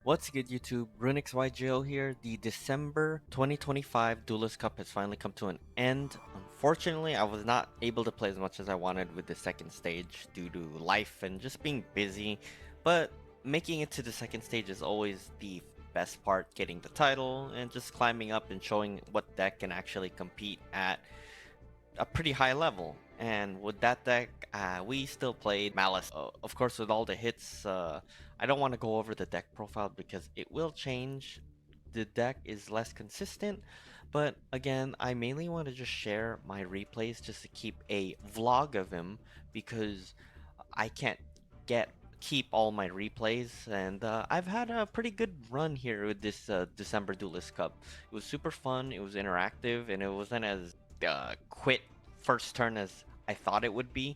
What's good, YouTube? Runicks YGO here. The December 2025 Duelist Cup has finally come to an end. Unfortunately, I was not able to play as much as I wanted with the second stage due to life and just being busy. But making it to the second stage is always the best part, getting the title and just climbing up and showing what deck can actually compete at a pretty high level. And with that deck, we still played Malice. Of course, with all the hits, I don't want to go over the deck profile because it will change. The deck is less consistent, but again, I mainly want to just share my replays just to keep a vlog of him because I can't get keep all my replays, and I've had a pretty good run here with this December Duelist Cup. It was super fun, it was interactive, and it wasn't as quit first turn as I thought it would be.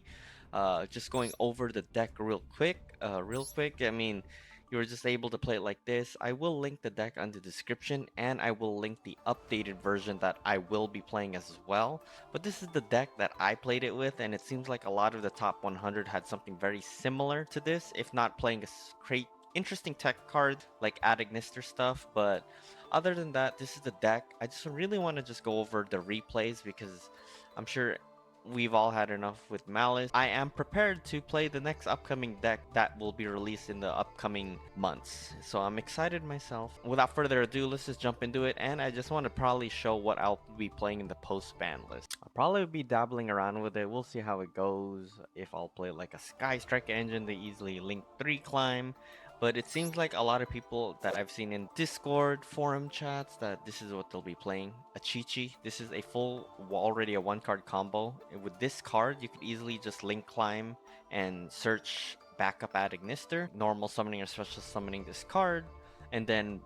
Just going over the deck real quick. I mean, you were just able to play it like this. I will link the deck on the description, and I will link the updated version that I will be playing as well. But this is the deck that I played it with, and it seems like a lot of the top 100 had something very similar to this, if not playing a great interesting tech card like Adagnister stuff. But other than that, this is the deck. I just really want to just go over the replays because I'm sure we've all had enough with Malice. I am prepared to play the next upcoming deck that will be released in the upcoming months. So I'm excited myself. Without further ado, let's just jump into it. And I just want to probably show what I'll be playing in the post-ban list. I'll probably be dabbling around with it. We'll see how it goes. If I'll play like a Sky Strike engine, the easily Link 3 climb. But it seems like a lot of people that I've seen in Discord forum chats that this is what they'll be playing. A Chi-Chi. This is a full, already a one card combo. With this card, you could easily just link climb and search backup Adagnister, normal summoning or special summoning this card, and then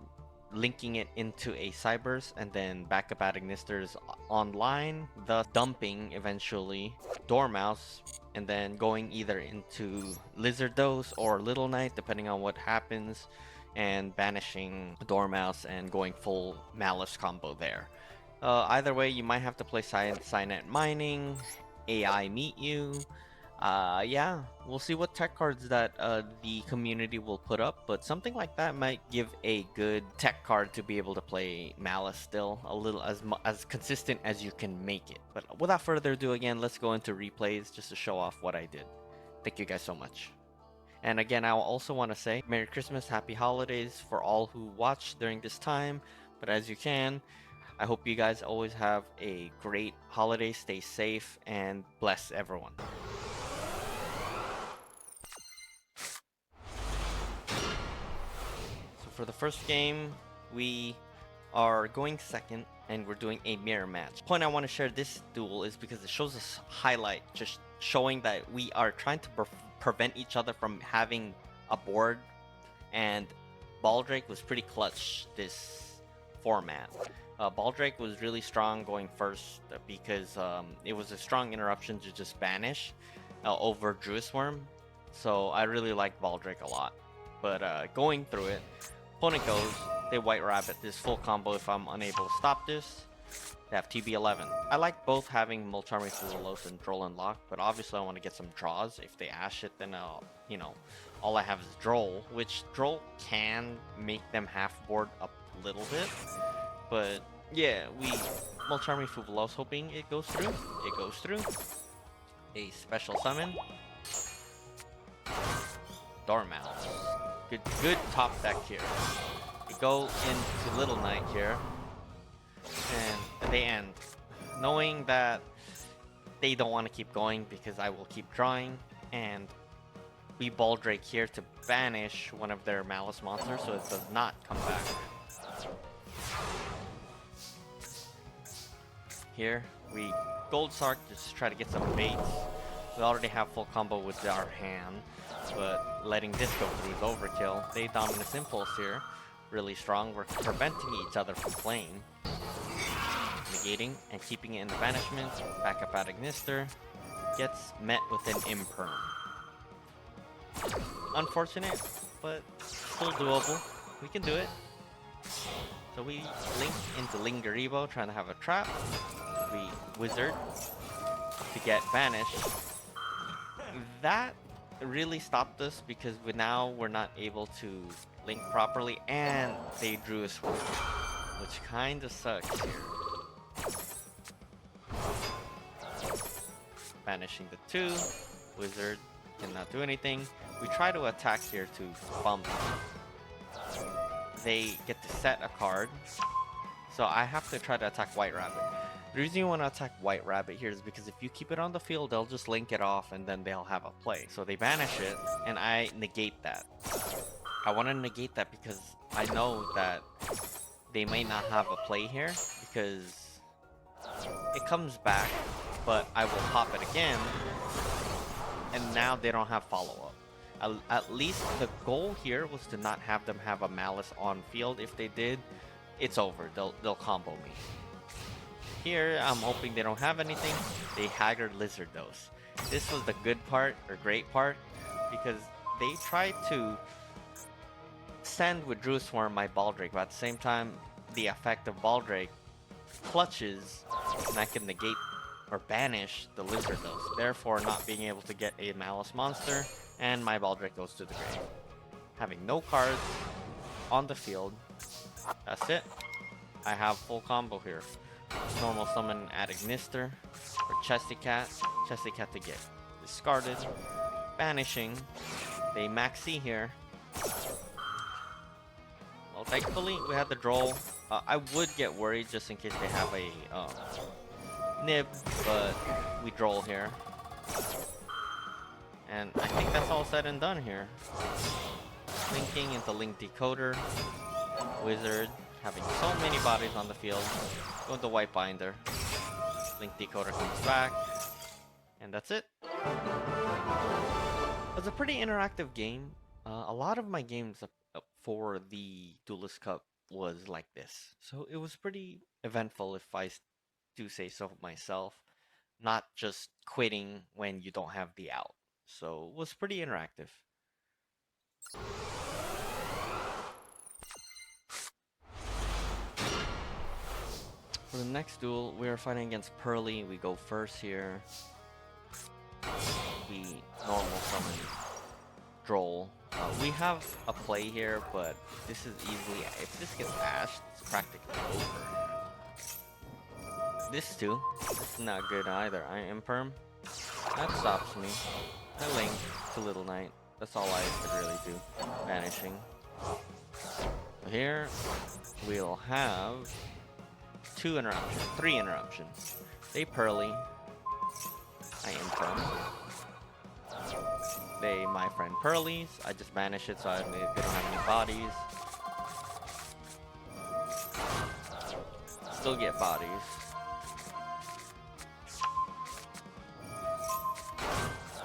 linking it into a Cybers, and then backup Adagnisters online, thus dumping eventually Dormouse, and then going either into Lizard Dose or Little Knight, depending on what happens, and banishing Dormouse and going full Malice combo there. Either way, you might have to play Cynet Mining, AI Meet You. Yeah, we'll see what tech cards that the community will put up, but something like that might give a good tech card to be able to play Malice still, a little as consistent as you can make it. But without further ado, again, let's go into replays just to show off what I did. Thank you guys so much. And again, I also want to say Merry Christmas, Happy Holidays for all who watch during this time. But as you can, I hope you guys always have a great holiday, stay safe, and bless everyone. For the first game, we are going second, and we're doing a mirror match. The point I want to share this duel is because it shows us highlight, just showing that we are trying to prevent each other from having a board, and Baldrake was pretty clutch this format. Baldrake was really strong going first because it was a strong interruption to just banish over Druid's Worm, so I really like Baldrake a lot. But going through it, opponent goes, they White Rabbit this full combo if I'm unable to stop this. They have TB11. I like both having Mulcharming Fuvalos and Droll and Lock, but obviously I want to get some draws. If they Ash it, then I'll, all I have is Droll, which Droll can make them half board a little bit. But yeah, we Mulcharming Fuvalos, hoping it goes through. It goes through. A special summon. Dormouse. Good top deck here. We go into Little Knight here, and they end. Knowing that they don't want to keep going because I will keep drawing, and we Baldrake here to banish one of their Malice monsters so it does not come back. Here, we Gold Sark just to try to get some baits. We already have full combo with our hand, but letting this go through is overkill. They Dominus Impulse here, really strong. We're preventing each other from playing. Negating and keeping it in the banishment. Backup Adagnister gets met with an Imperm. Unfortunate, but still doable. We can do it. So we link into Lingaribo, trying to have a trap. We Wizard to get banished. That really stopped us because we're not able to link properly, and they drew a sword, which kind of sucks here. Banishing the 2. Wizard cannot do anything. We try to attack here to bump. They get to set a card. So I have to try to attack White Rabbit. The reason you want to attack White Rabbit here is because if you keep it on the field, they'll just link it off and then they'll have a play. So they banish it, and I negate that. I want to negate that because I know that they may not have a play here because it comes back, but I will pop it again, and now they don't have follow-up. At least the goal here was to not have them have a Malice on field. If they did, it's over. They'll combo me. Here, I'm hoping they don't have anything. They Haggard Lizard those. This was the good part, or great part, because they tried to send with Drew Swarm my Baldrake, but at the same time, the effect of Baldrake clutches, and I can negate or banish the Lizard those, therefore not being able to get a Malice monster, and my Baldrake goes to the grave. Having no cards on the field, that's it. I have full combo here. Normal summon add Ignister, or Chesty Cat to get discarded, banishing, they maxi here. Well, thankfully we had the draw. I would get worried just in case they have a nib, but we draw here. And I think that's all said and done here. Linking into Link Decoder, Wizard, having so many bodies on the field. Go with the White Binder. Link Decoder comes back. And that's it. It's a pretty interactive game. A lot of my games for the Duelist Cup was like this. So it was pretty eventful, if I do say so myself. Not just quitting when you don't have the out. So it was pretty interactive. For the next duel, we are fighting against Pearly. We go first here. We normal summon Droll. We have a play here, but this is easily, if this gets ashed, it's practically over. This too, it's not good either. I Imperm. That stops me. I link to Little Knight. That's all I could really do. Vanishing. Here, we'll have 3 interruptions. They Pearly. I Imperm. They my friend Pearlies. I just banish it so they don't have any bodies. Still get bodies.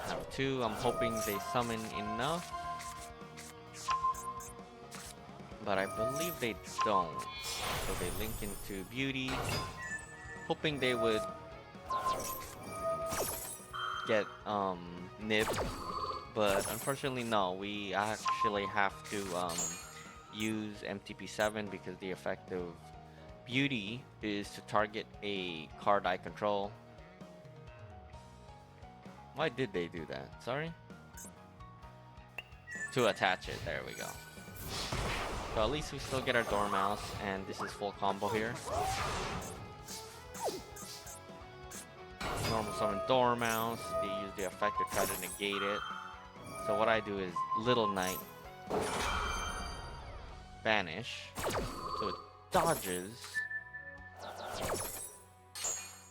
Have 2. I'm hoping they summon enough. But I believe they don't. So they link into Beauty. Hoping they would get Nib. But unfortunately no, we actually have to use MTP7 because the effect of Beauty is to target a card I control. Why did they do that? Sorry? To attach it, there we go. So at least we still get our Dormouse, and this is full combo here. Normal summon Dormouse, they use the effect to try to negate it. So what I do is Little Knight, banish, so it dodges,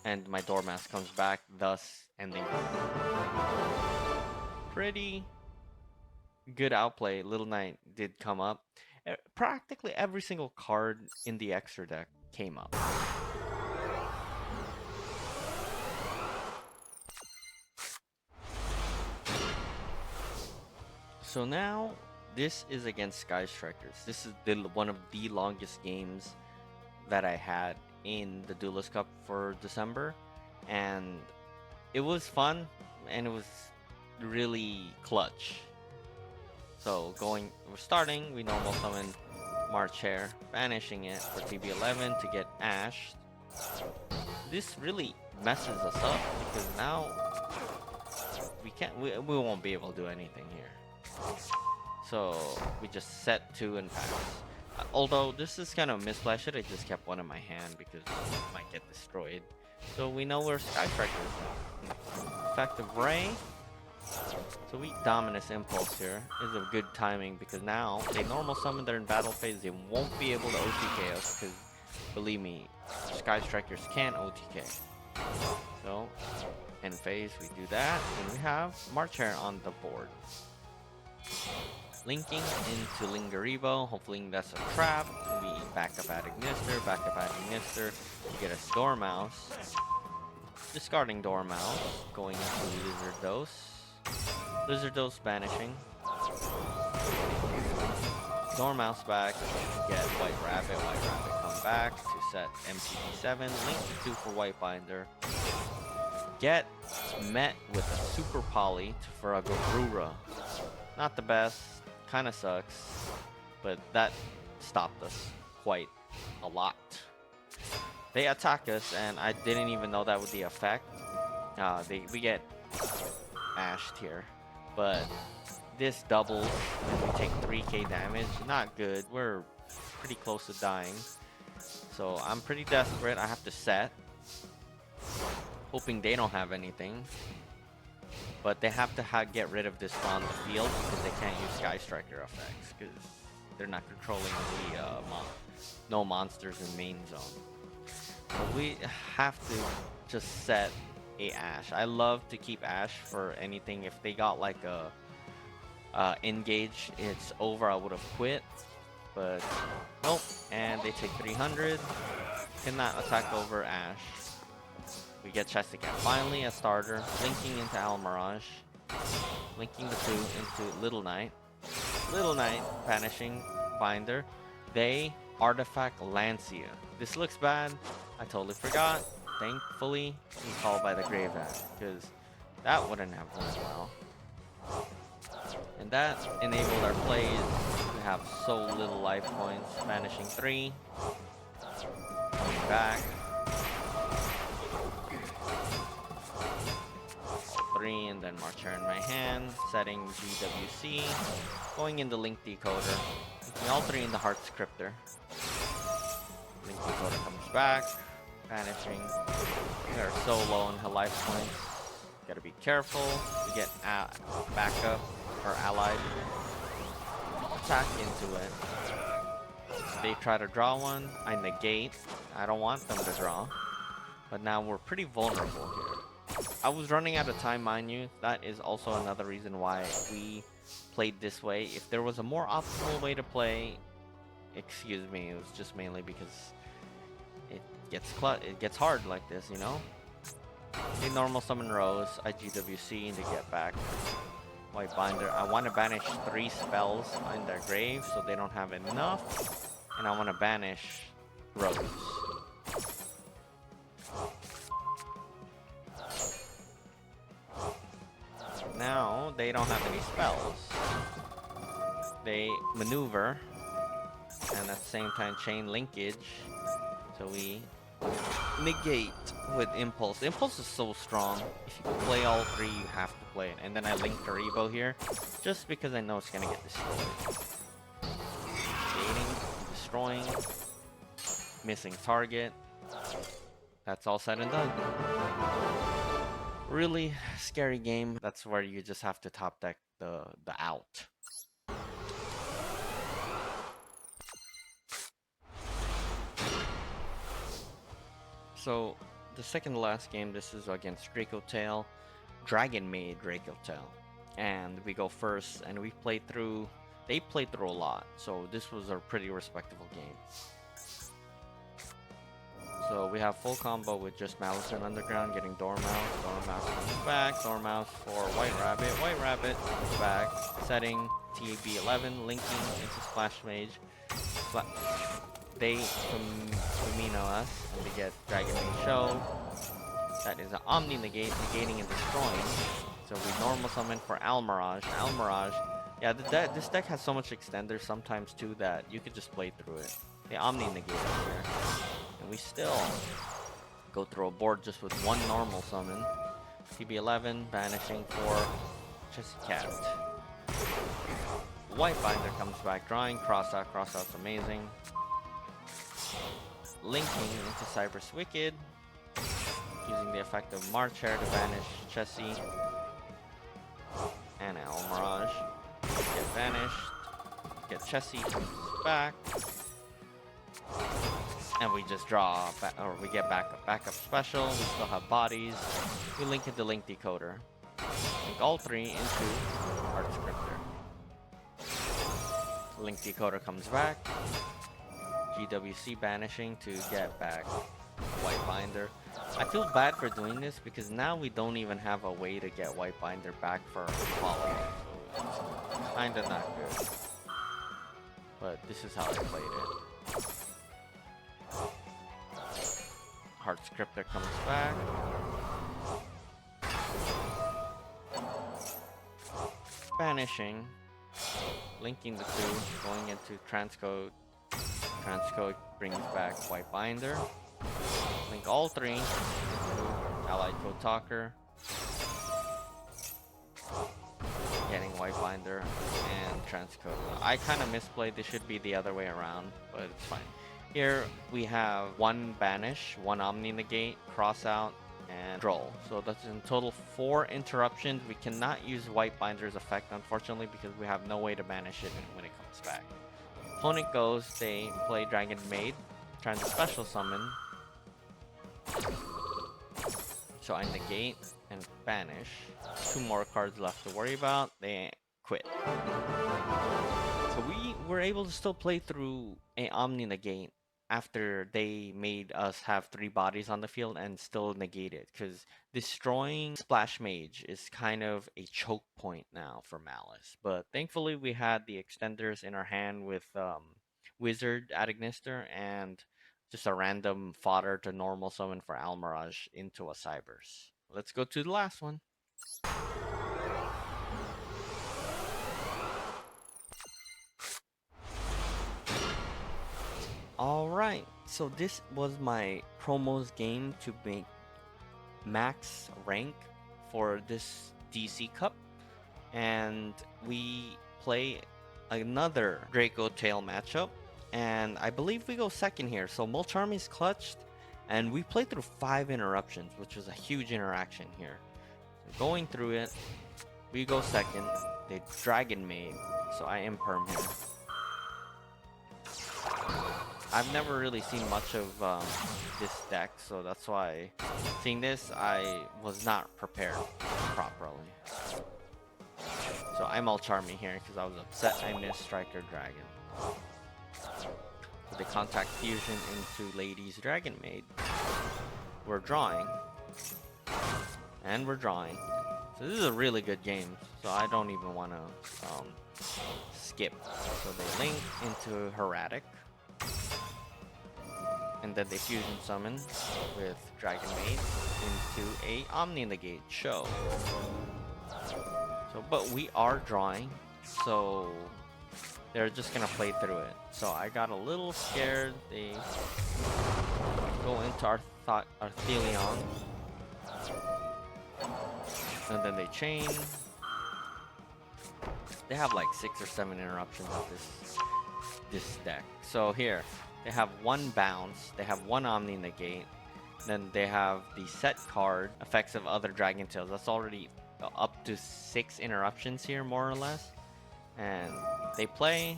and my Dormouse comes back, thus ending. Pretty good outplay. Little Knight did come up. Practically every single card in the extra deck came up. So now, this is against Sky Strikers. This is one of the longest games that I had in the Duelist Cup for December. And it was fun, and it was really clutch. So we're starting, we normal summon Marchair, banishing it for TB11 to get Ashed. This really messes us up because now we we won't be able to do anything here. So we just set 2 and pass. Although this is kind of misplay, I should have just kept one in my hand because it might get destroyed. So we know where Sky Striker is. Effective Ray. So we Dominus Impulse here is a good timing because now they normal summon, they're in battle phase, they won't be able to OTK us because believe me, Sky Strikers can OTK. So in phase we do that and we have March Hare on the board. Linking into Lingaribo, hopefully that's a trap. We back up at Ignister, we get a Dormouse. Discarding Dormouse, going into Lizard Dose. Lizard Dose banishing. Dormouse back, get White Rabbit come back to set MTP7. Link to 2 for White Binder. Get met with a Super Poly for a Gabrura. Not the best, kinda sucks, but that stopped us quite a lot. They attack us, and I didn't even know that was the effect. We get ashed here, but this doubles and we take 3k damage. Not good. We're pretty close to dying, so I'm pretty desperate. I have to set, hoping they don't have anything, but they have to get rid of this on the field because they can't use Sky Striker effects because they're not controlling the no monsters in main zone. So we have to just set a Ash. I love to keep Ash for anything. If they got like a engage, it's over, I would have quit, but nope. And they take 300. Cannot attack over Ash. We get Chesacat. Finally a starter. Linking into Almirage. Linking the 2 into Little Knight. Little Knight banishing Binder. They artifact Lancia. This looks bad. I totally forgot. Thankfully, he called by the Grave Act, because that wouldn't have went well. And that enabled our plays. We have so little life points. Banishing 3. Coming back. 3, and then March Hare in my hand. Setting GWC. Going into Link Decoder. Linking all 3 in the Heart Scripter. Link Decoder comes back. Banishing. We are so low on her life points. Gotta be careful. We get backup or allied. Attack into it. They try to draw one. I negate. I don't want them to draw. But now we're pretty vulnerable here. I was running out of time, mind you. That is also another reason why we played this way. If there was a more optimal way to play, excuse me, it was just mainly because it gets hard like this, you know? They normal summon Rose, I GWC to get back. White Binder. I want to banish 3 spells in their grave so they don't have enough. And I want to banish Rose. Now they don't have any spells. They maneuver and at the same time chain linkage. So we negate with Impulse. Impulse is so strong. If you can play all 3, you have to play it. And then I link Karibo here just because I know it's gonna get destroyed. Negating, destroying, missing target. That's all said and done. Really scary game. That's where you just have to top deck the out. So the second to last game, this is against Draco Tail, Dragon Maid Draco Tail, and we go first. And we played through. They played through a lot, so this was a pretty respectable game. So we have full combo with just Maliss and Underground getting Dormouse. Dormouse comes back. Dormouse for White Rabbit. White Rabbit comes back. Setting TB11, linking into Splash Mage. They Femino us, and we get Dragon Maid Show. That is an Omni Negate, negating and destroying. So we normal summon for Almirage. Almirage, yeah, this deck has so much extenders sometimes too that you could just play through it. The Omni Negate here. And we still go through a board just with 1 normal summon. TB11, banishing for Chessy Cat. White Binder comes back, drawing, crossout's amazing. Linking into Cyber's Wicked, using the effect of March Hare to banish Chessy and Almirage. Get vanished, get Chessy, comes back, and we just draw, or we get backup special. We still have bodies. We link into Link Decoder. Link all three into Art Scripter. Link Decoder comes back. GWC banishing to get back White Binder. I feel bad for doing this because now we don't even have a way to get White Binder back for follow. So it's kinda not good. But this is how I played it. Heart Scripter comes back. Banishing. Linking the two, going into Transcode. Transcode brings back White Binder. Link all three into Allied Code Talker. Getting White Binder and Transcode. I kind of misplayed. This should be the other way around, but it's fine. Here we have one banish, one Omni Negate, cross out, and Droll. So that's in total 4 interruptions. We cannot use White Binder's effect, unfortunately, because we have no way to banish it when it comes back. Opponent goes, they play Dragon Maid, trying to special summon. So I negate and banish. 2 more cards left to worry about. They quit. So we were able to still play through a Omni Negate after they made us have 3 bodies on the field and still negate it, because destroying Splash Mage is kind of a choke point now for Maliss. But thankfully we had the extenders in our hand with Wizard Adagnister and just a random fodder to normal summon for Almirage into a Cybers. Let's go to the last one. Alright, so this was my promos game to make max rank for this DC Cup. And we play another Draco Tail matchup. And I believe we go second here. So Mulcharmy is clutched. And we played through 5 interruptions, which was a huge interaction here. So going through it, we go second. They Dragon Maid. So I imperm here. I've never really seen much of this deck, so that's why seeing this, I was not prepared properly. So I'm all Mulcharmy here because I was upset I missed Striker Dragon. So they contact Fusion into Lady's Dragon Maid. We're drawing. And we're drawing. So this is a really good game, so I don't even want to skip. So they link into Heretic. And then they fusion summon with Dragon Maid into a Omni Negate show. So, but we are drawing, so they're just gonna play through it. So I got a little scared. They go into Arthelion, and then they chain. They have like 6 or 7 interruptions with this deck. So here. They have 1 bounce, they have 1 Omni Negate, then they have the set card, effects of other Dragon Tails. That's already up to 6 interruptions here, more or less. And they play,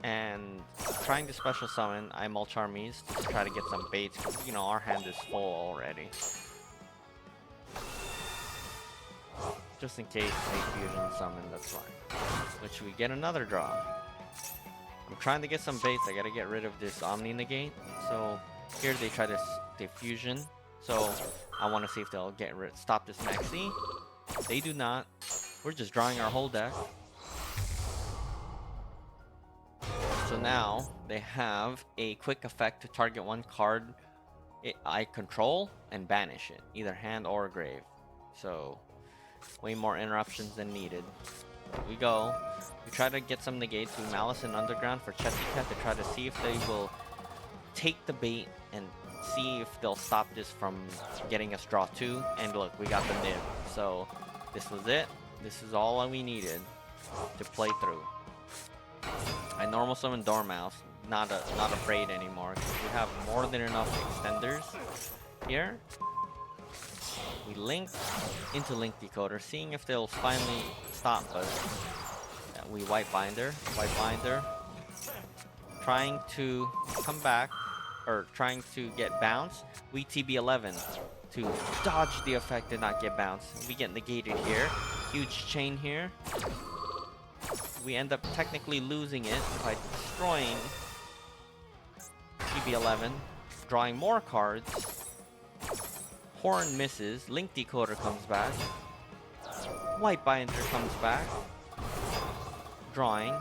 and trying to special summon, I Mulcharmies to try to get some baits, because, you know, our hand is full already. Just in case they fusion summon, that's fine. Which we get another draw. I'm trying to get some baits. I gotta get rid of this Omni Negate. So here they try to fusion. So I want to see if they'll stop this Maxi. They do not. We're just drawing our whole deck. So now they have a quick effect to target 1 card I control and banish it, either hand or grave. So way more interruptions than needed. We go. We try to get some negates with Maliss and Underground for Chessy Cat to try to see if they will take the bait and see if they'll stop this from getting us draw 2. And look, we got the nib. So this was it. This is all we needed to play through. I normal summon Dormouse, not afraid anymore because we have more than enough extenders here. We link into Link Decoder, seeing if they'll finally stop us. Yeah, we White Binder, trying to come back, or trying to get bounced. We TB11 to dodge the effect, did not get bounced. We get negated here. Huge chain here. We end up technically losing it by destroying TB11, drawing more cards. Horn misses. Link Decoder comes back. White Binder comes back. Drawing.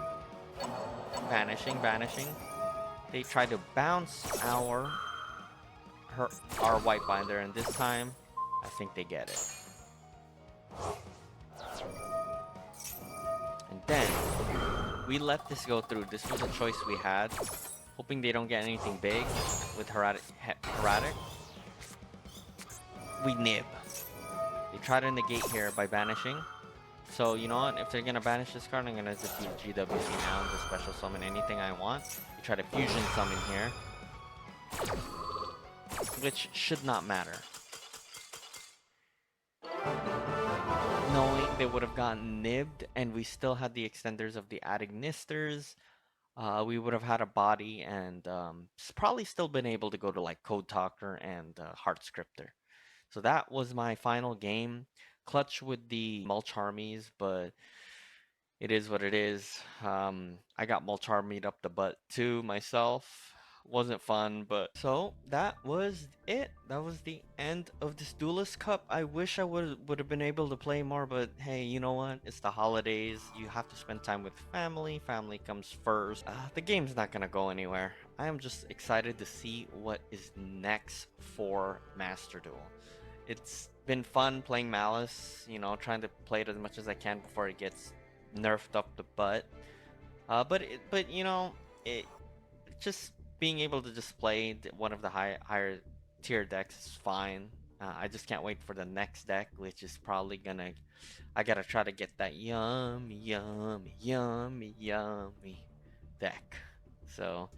Banishing. They try to bounce our White Binder, and this time, I think they get it. And then, we let this go through. This was a choice we had, hoping they don't get anything big with Erratic. We nib. They try to negate here by banishing. So, you know what? If they're gonna banish this card, I'm gonna just use GWC now to special summon anything I want. They try to fusion summon here, which should not matter. Knowing they would have gotten nibbed, and we still had the extenders of the Adignisters, we would have had a body and probably still been able to go to like Code Talker and Heart Scripter. So that was my final game. Clutch with the Mulch Armies, but it is what it is. I got Mulch Armied up the butt too myself. Wasn't fun, but so that was it. That was the end of this Duelist Cup. I wish I would have been able to play more, but hey, you know what? It's the holidays. You have to spend time with family. Family comes first. The game's not gonna go anywhere. I am just excited to see what is next for Master Duel. It's been fun playing Maliss, you know, trying to play it as much as I can before it gets nerfed up the butt. But you know, it just being able to just play one of the higher tier decks is fine. I just can't wait for the next deck, which is probably gonna. I gotta try to get that yummy deck. So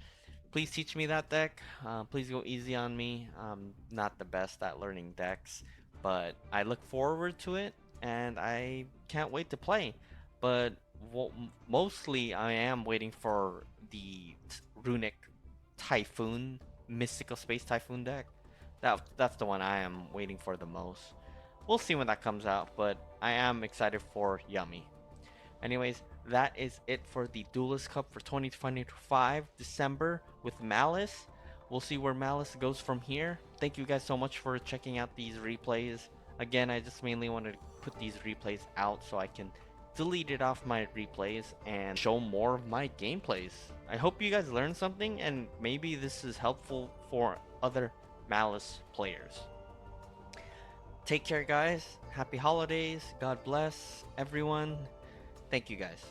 please teach me that deck. Please go easy on me. I'm not the best at learning decks, but I look forward to it, and I can't wait to play. But mostly, I am waiting for the Runic Typhoon, Mystical Space Typhoon deck. That's the one I am waiting for the most. We'll see when that comes out, but I am excited for Yummy. Anyways, that is it for the Duelist Cup for 2025 December with Maliss. We'll see where Maliss goes from here. Thank you guys so much for checking out these replays. Again, I just mainly wanted to put these replays out so I can delete it off my replays and show more of my gameplays. I hope you guys learned something, and maybe this is helpful for other Maliss players. Take care, guys. Happy holidays. God bless everyone. Thank you, guys.